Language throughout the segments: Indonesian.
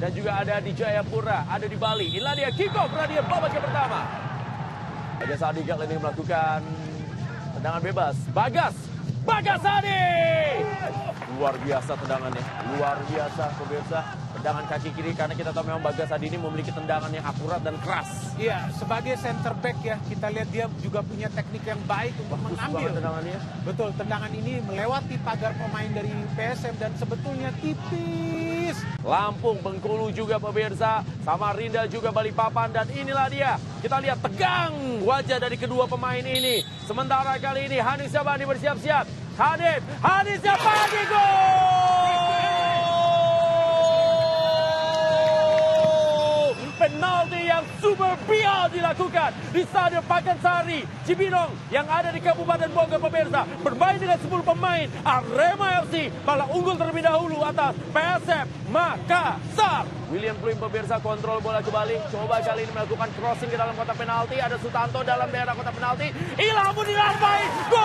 dan juga ada di Jayapura, ada di Bali. Inilah dia kick off pertandingan babak yang pertama. Bagas Adi kali ini melakukan tendangan bebas. Bagas Adi! Luar biasa tendangannya, luar biasa pemirsa. Tendangan kaki kiri, karena kita tahu memang Bagas Adi ini memiliki tendangan yang akurat dan keras. Iya, sebagai center back ya, kita lihat dia juga punya teknik yang baik untuk mengambil. Tendangannya. Betul, tendangan ini melewati pagar pemain dari PSM dan sebetulnya tipis. Lampung, Bengkulu juga pemirsa, Samarinda juga Balikpapan, dan inilah dia. Kita lihat tegang wajah dari kedua pemain ini. Sementara kali ini Hanif Syabani bersiap-siap. Hanif Syabani gol! Penalti yang super bial dilakukan di Stadion Pakansari Cibinong yang ada di Kabupaten Bogor pemirsa. Bermain dengan 10 pemain, Arema FC malah unggul terlebih dahulu atas PSM Makassar. William Pluim pemirsa kontrol bola kembali, coba kali ini melakukan crossing ke dalam kotak penalti. Ada Sutanto dalam daerah kotak penalti. Ilhamuddin Armain, gol!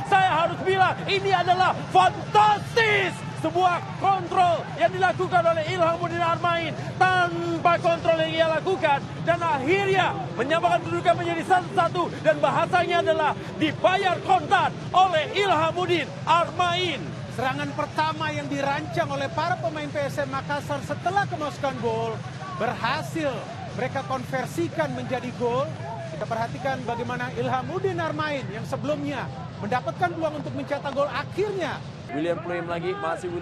Saya harus bilang ini adalah fantastis. Sebuah kontrol yang dilakukan oleh Ilhamuddin Armain tanpa kontrol yang ia lakukan. Dan akhirnya menyamakan kedudukan menjadi 1-1. Dan bahasanya adalah dibayar kontan oleh Ilhamuddin Armain. Serangan pertama yang dirancang oleh para pemain PSM Makassar setelah kemasukan gol berhasil mereka konversikan menjadi gol. Kita perhatikan bagaimana Ilhamuddin Armain yang sebelumnya mendapatkan peluang untuk mencetak gol akhirnya. William Pluim lagi, masih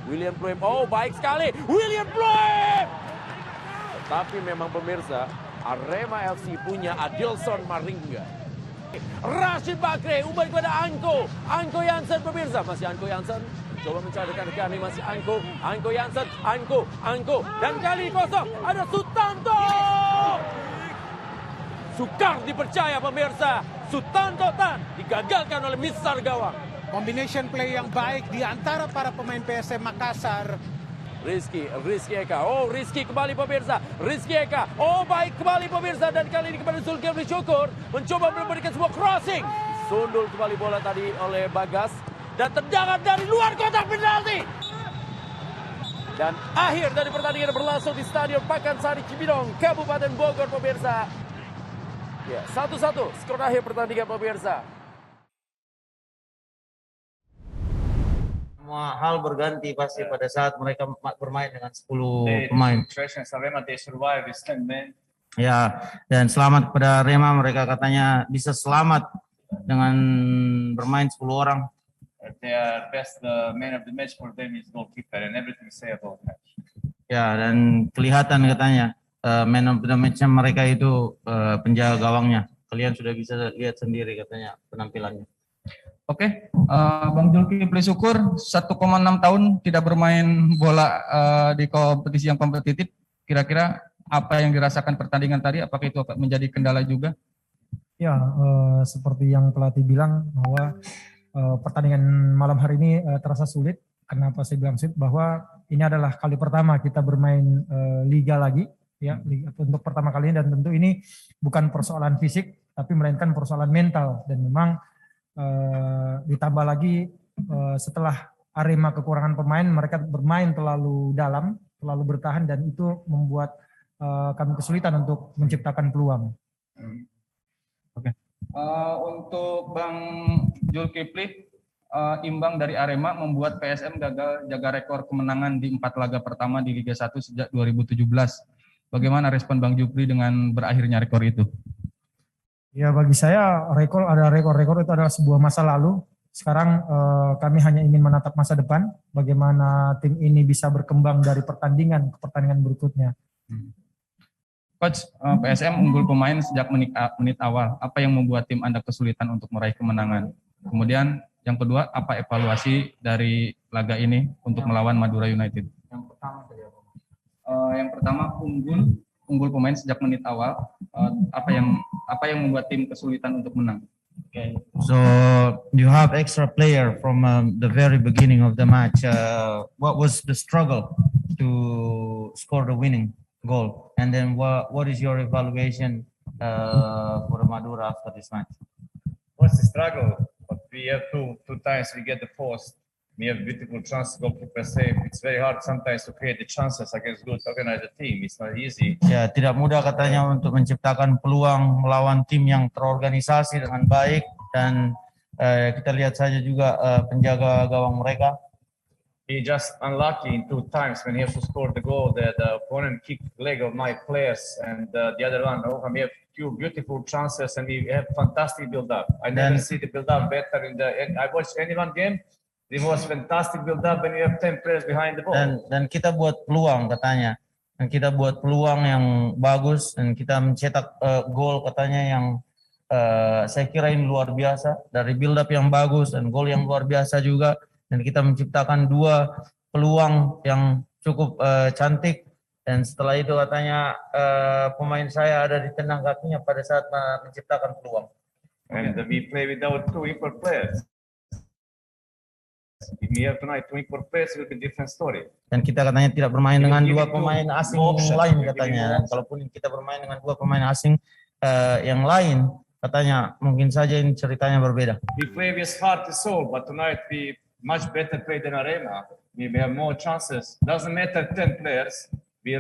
William Pluim. Oh, baik sekali, William Pluim! Tapi memang pemirsa, Arema FC punya Adilson Maringga. Rashid Bakri, ubah kepada Anko Jansen pemirsa. Masih Anko Jansen, coba mencarikan kami, masih Anko Jansen, Anko. Dan kali kosong, ada Sutanto! Sukar dipercaya pemirsa, Sutanto digagalkan oleh Misar gawang. Combination play yang baik di antara para pemain PSM Makassar. Rizky Eka. Oh, Rizky kembali pemirsa. Rizky Eka. Oh, baik kembali pemirsa. Dan kali ini kepada Zulkifli Syukur. Mencoba memberikan sebuah crossing. Sundul kembali bola tadi oleh Bagas. Dan tendangan dari luar kotak penalti. Dan akhir dari pertandingan berlangsung di Stadion Pakansari Cibinong, Kabupaten Bogor pemirsa. Ya, 1-1 skor akhir pertandingan pemirsa. Semua hal berganti pasti pada saat mereka bermain dengan 10 pemain. Ya, dan selamat kepada Rema, mereka katanya bisa selamat dengan bermain 10 orang. Ya, dan kelihatan katanya man of the match mereka itu penjaga gawangnya. Kalian sudah bisa lihat sendiri katanya penampilannya. Oke, Bang Zulkifli Syukur 1,6 tahun tidak bermain bola di kompetisi yang kompetitif. Kira-kira apa yang dirasakan pertandingan tadi? Apakah itu menjadi kendala juga? Ya, seperti yang pelatih bilang bahwa pertandingan malam hari ini terasa sulit. Kenapa saya bilang sulit? Bahwa ini adalah kali pertama kita bermain liga lagi, ya, untuk pertama kalinya, dan tentu ini bukan persoalan fisik, tapi melainkan persoalan mental. Dan memang ditambah lagi setelah Arema kekurangan pemain, mereka bermain terlalu dalam, terlalu bertahan, dan itu membuat kami kesulitan untuk menciptakan peluang. Oke. Untuk Bang Zulkifli, imbang dari Arema membuat PSM gagal jaga rekor kemenangan di 4 laga pertama di Liga 1 sejak 2017. Bagaimana respon Bang Zulkifli dengan berakhirnya rekor itu? Ya, bagi saya rekor itu adalah sebuah masa lalu. Sekarang kami hanya ingin menatap masa depan, bagaimana tim ini bisa berkembang dari pertandingan ke pertandingan berikutnya. Coach, PSM unggul pemain sejak menit awal. Apa yang membuat tim Anda kesulitan untuk meraih kemenangan? Kemudian yang kedua, apa evaluasi dari laga ini untuk melawan Madura United? Yang pertama unggul pemain sejak menit awal. Apa yang membuat tim kesulitan untuk menang? Okay. So you have extra player from the very beginning of the match. What was the struggle to score the winning goal? And then what is your evaluation for Madura after this match? What's the struggle? But we have two times we get the force We have beautiful chances, goalkeeper save. It's very hard sometimes to create the chances against good organized team. It's not easy. Ya, tidak mudah katanya untuk menciptakan peluang melawan tim yang terorganisasi dengan baik dan kita lihat saja juga penjaga gawang mereka. He just unlucky in 2 times when he has to score the goal. The opponent kicked leg of my players, and the other one, we have few beautiful chances, and we have fantastic build-up. I never see the build-up better in the. I watched any one game. It was fantastic build-up when you have 10 players behind the ball. Dan kita buat peluang katanya, dan kita buat peluang yang bagus, dan kita mencetak gol katanya yang saya kira ini luar biasa, dari build-up yang bagus dan gol yang luar biasa juga, dan kita menciptakan 2 peluang yang cukup cantik, dan setelah itu katanya pemain saya ada di tendang kakinya pada saat menciptakan peluang. And we play without 2 import players. If we have tonight 2 import players, it will be different story. Dan kita katanya tidak bermain dengan 2 pemain asing lain katanya. Dan kalaupun kita bermain dengan 2 pemain asing yang lain, katanya mungkin saja ini ceritanya berbeda. We play with heart and soul, but tonight we much better play than Arema. We have more chances. Doesn't matter 10 players. We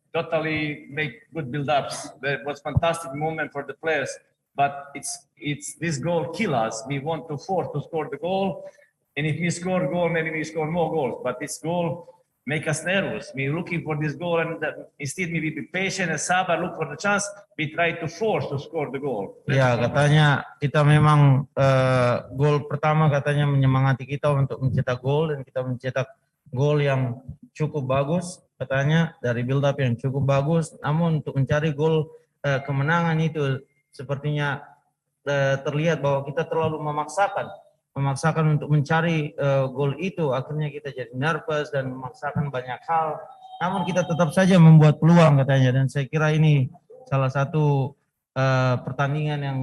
totally make good build-ups. That was fantastic moment for the players. But it's this goal kill us. We want to force to score the goal, and if we score goal, maybe we score more goals. But this goal make us nervous. We're looking for this goal, and instead we be patient and sabar, look for the chance. We try to force to score the goal. Ya, katanya kita memang gol pertama katanya menyemangati kita untuk mencetak gol, dan kita mencetak gol yang cukup bagus katanya, dari build up yang cukup bagus. Namun untuk mencari gol kemenangan itu sepertinya terlihat bahwa kita terlalu memaksakan untuk mencari gol itu. Akhirnya kita jadi nervous dan memaksakan banyak hal. Namun kita tetap saja membuat peluang katanya, dan saya kira ini salah satu pertandingan yang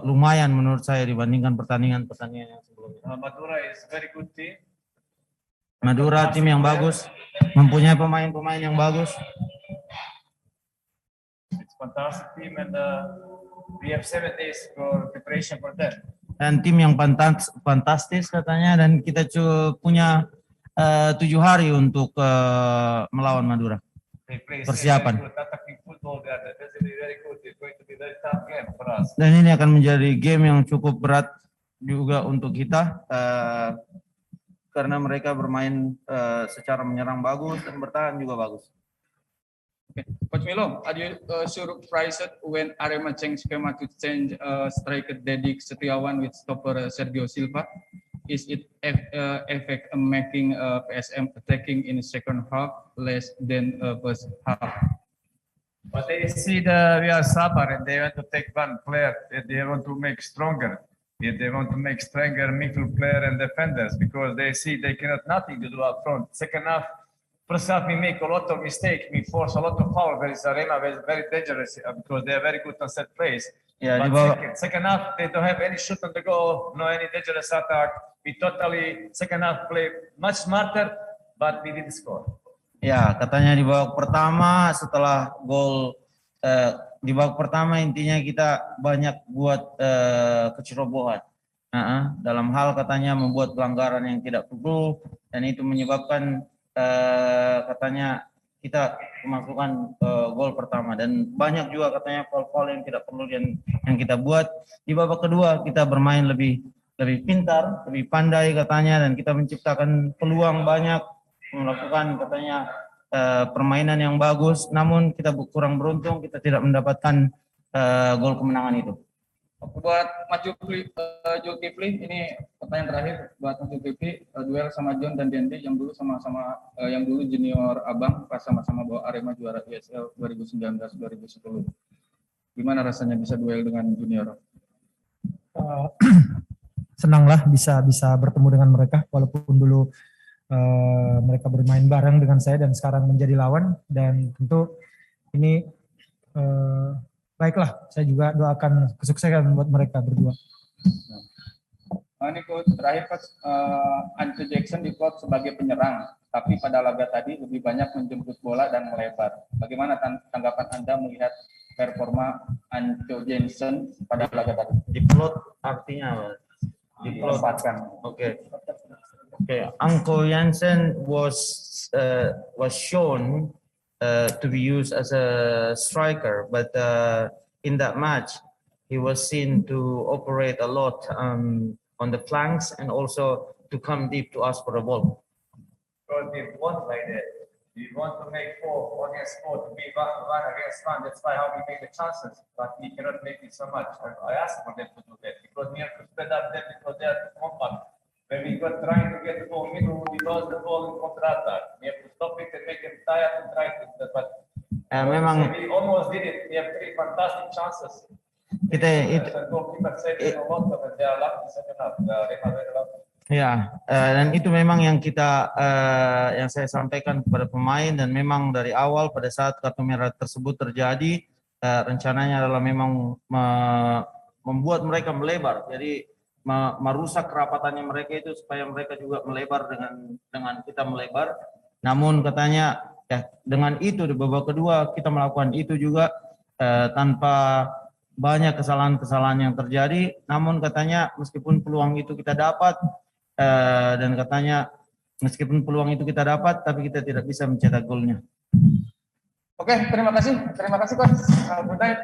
lumayan menurut saya dibandingkan pertandingan-pertandingan yang sebelumnya. Madura is very good team. Madura tim yang bagus, mempunyai pemain-pemain yang bagus. It's fantastic team, and we have 7 days for preparation for that. Dan tim yang fantastis katanya, dan kita punya 7 hari untuk melawan Madura. Persiapan. Dan ini akan menjadi game yang cukup berat juga untuk kita, karena mereka bermain secara menyerang bagus dan bertahan juga bagus. Okay. Coach Milo, are you surprised when Arema changed schema to change striker Dedik Setiawan with stopper Sergio Silva? Is it effect making PSM attacking in the second half less than first half? But they see we are sabar, and they want to take one player. They want to make stronger. They want to make stronger midfield player and defenders, because they see they cannot nothing to do up front. Second half. First half, we make a lot of mistakes. We force a lot of foul. Arema is very dangerous because they are very good on set plays. Ya, but second half, they don't have any shoot on the goal, no any dangerous attack. We totally second half play much smarter, but we didn't score. Ya, katanya di babak pertama setelah gol di babak pertama intinya kita banyak buat kecerobohan. Dalam hal katanya membuat pelanggaran yang tidak perlu, dan itu menyebabkan katanya kita memasukkan gol pertama, dan banyak juga katanya foul-foul yang tidak perlu yang kita buat. Di babak kedua kita bermain lebih pintar, lebih pandai katanya, dan kita menciptakan peluang banyak, melakukan katanya permainan yang bagus. Namun kita kurang beruntung, kita tidak mendapatkan gol kemenangan itu. Buat Mas Zulkifli, ini pertanyaan terakhir buat Mas Zulkifli, duel sama John dan Dendi yang dulu yang dulu junior abang pas sama-sama bawa Arema juara ISL 2019-2010. Gimana rasanya bisa duel dengan junior? Senanglah bisa bertemu dengan mereka, walaupun dulu mereka bermain bareng dengan saya dan sekarang menjadi lawan, dan tentu ini baiklah, saya juga doakan kesuksesan buat mereka berdua. Ini coach terakhir, Coach, Anco Jackson diplot sebagai penyerang, tapi pada laga tadi lebih banyak menjemput bola dan melebar. Bagaimana tanggapan Anda melihat performa Anco Jackson pada laga tadi? Diplot artinya apa? dilempatkan. Okay. Okay. Anko Jansen was shown to be used as a striker, but in that match he was seen to operate a lot on the flanks and also to come deep to ask for a ball. Because we want like that. We want to make 4 against 4 to be one against one. That's why how we make the chances, but we cannot make it so much. I asked for them to do that because we have to spread up them because they are too compact. When we got trying to get the ball middle, we lost the ball in counter-attack. We have to stop it and make them tired and try to. But Memang we almost did it. We have 3 fantastic chances. kita Goalkeeper saving a lot of them. They are lucky second half. They are very lucky. ya, dan itu memang yang yang saya sampaikan kepada pemain, dan memang dari awal pada saat kartu merah tersebut terjadi, rencananya adalah memang membuat mereka melebar, jadi merusak kerapatannya mereka itu supaya mereka juga melebar dengan kita melebar. Namun katanya ya dengan itu di babak kedua kita melakukan itu juga tanpa banyak kesalahan-kesalahan yang terjadi. Namun katanya meskipun peluang itu kita dapat dan katanya meskipun peluang itu kita dapat, tapi kita tidak bisa mencetak golnya. Oke, terima kasih coach. Good night.